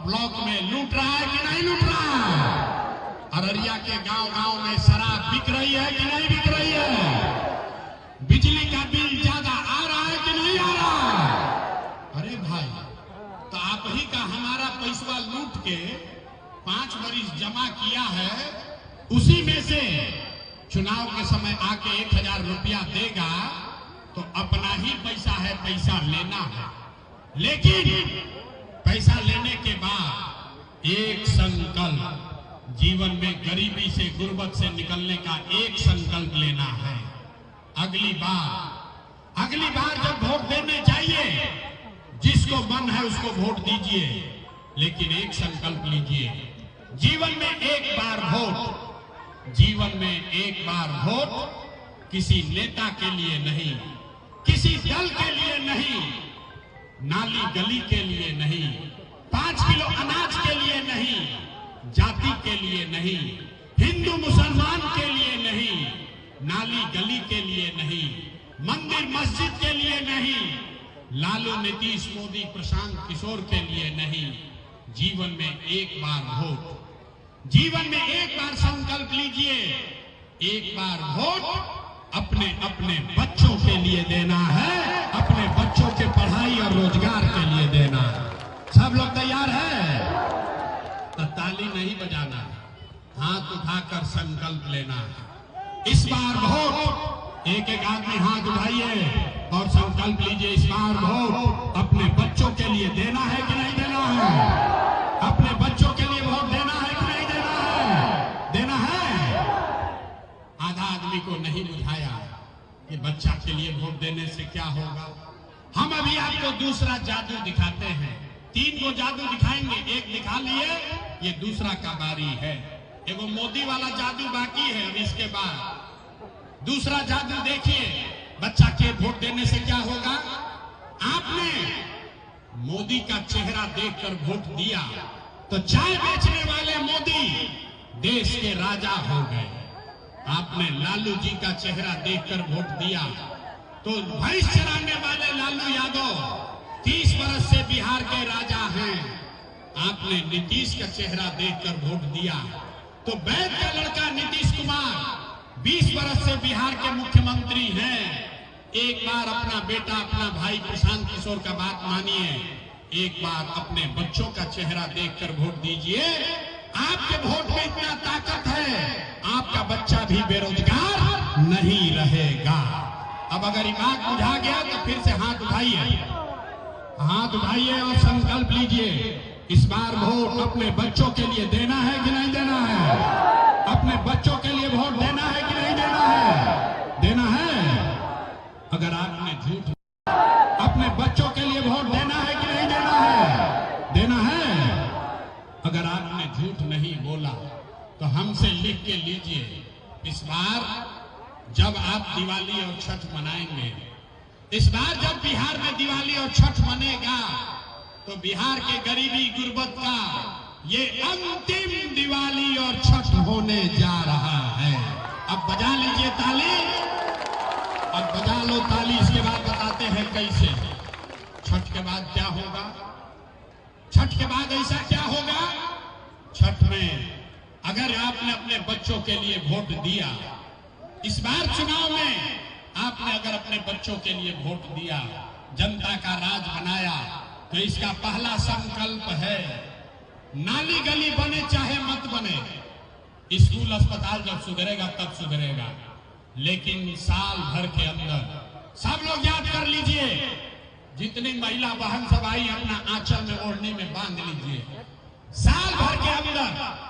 Block में लूट रहा है कि नहीं लूट रहा है? अररिया के गांव-गांव में शराब बिक रही है कि नहीं बिक रही है? बिजली का बिल ज्यादा आ रहा है कि नहीं आ रहा है? अरे भाई, तो आप ही का हमारा पैसा लूट के 5 वर्ष जमा किया है, उसी में से चुनाव के समय आके 1000 रुपया देगा तो अपना ही पैसा है, पैसा लेना है। लेकिन पैसा लेने के बाद एक संकल्प, जीवन में गरीबी से, गुर्बत से निकलने का एक संकल्प लेना है। अगली बार जब वोट देने जाइए, जिसको मन है उसको वोट दीजिए, लेकिन एक संकल्प लीजिए, जीवन में एक बार वोट किसी नेता के लिए नहीं, किसी दल के लिए नहीं, नाली गली के लिए नहीं, 5 किलो अनाज के लिए नहीं, जाति के लिए नहीं, हिंदू मुसलमान के लिए नहीं, नाली गली के लिए नहीं, मंदिर मस्जिद के लिए नहीं, लालू नीतीश मोदी प्रशांत किशोर के लिए नहीं। जीवन में एक बार वोट, जीवन में एक बार संकल्प लीजिए, एक बार वोट अपने अपने बच्चों के लिए देना है, अपने बच्चों के पढ़ाई और रोजगार के लिए देना है। सब लोग तैयार है? तो ताली नहीं बजाना, हाथ उठाकर संकल्प लेना है। इस बार वोट, एक एक आदमी हाथ उठाइए और संकल्प लीजिए, इस बार वोट अपने बच्चों के लिए देना है कि नहीं देना है? अपने बच्चों के लिए वोट देना है कि नहीं देना है? देना है। आधा आदमी को नहीं बुझाया कि बच्चा के लिए वोट देने से क्या होगा। हम अभी आपको दूसरा जादू दिखाते हैं, 3 को जादू दिखाएंगे, एक दिखा लिए, ये दूसरा का बारी है। एगो मोदी वाला जादू बाकी है, अब इसके बाद दूसरा जादू देखिए। बच्चा के वोट देने से क्या होगा? आपने मोदी का चेहरा देखकर वोट दिया तो चाय बेचने वाले मोदी देश के राजा हो गए। आपने लालू जी का चेहरा देखकर वोट दिया तो भैंस चराने वाले लालू यादव 30 वर्ष से बिहार के राजा हैं। आपने नीतीश का चेहरा देखकर वोट दिया तो वैद्य का लड़का नीतीश कुमार 20 वर्ष से बिहार के मुख्यमंत्री हैं। एक बार अपना बेटा, अपना भाई प्रशांत किशोर का बात मानिए, एक बार अपने बच्चों का चेहरा देखकर वोट दीजिए। आपके वोट में इतना ताकत है, आपका बच्चा भी बेरोजगार नहीं रहेगा। अब अगर ये बात बुझा गया तो फिर से हाथ उठाइए और संकल्प लीजिए, इस बार वोट अपने बच्चों के लिए देना है कि नहीं देना है? अपने बच्चों के लिए वोट देना है कि नहीं देना है? देना है। अगर आपने झूठ, अपने बच्चों के लिए वोट देना है कि नहीं देना है? देना है। अगर आपने झूठ नहीं बोला तो हमसे लिख के लीजिए, इस बार जब आप दिवाली और छठ मनाएंगे, इस बार जब बिहार में दिवाली और छठ मनेगा तो बिहार के गरीबी गुर्बत का ये अंतिम दिवाली और छठ होने जा रहा है। अब बजा लीजिए ताली, अब बजा लो ताली। इसके बाद बताते हैं कैसे। छठ के बाद क्या होगा? छठ के बाद ऐसा क्या होगा? छठ में अगर आपने अपने बच्चों के लिए वोट दिया, इस बार चुनाव में आपने अगर अपने बच्चों के लिए वोट दिया, जनता का राज बनाया, तो इसका पहला संकल्प है, नाली गली बने चाहे मत बने, स्कूल अस्पताल जब सुधरेगा तब सुधरेगा, लेकिन साल भर के अंदर सब लोग याद कर लीजिए, जितनी महिला बहन सब आई अपना आंचल में ओढ़नी में बांध लीजिए, साल भर के अंदर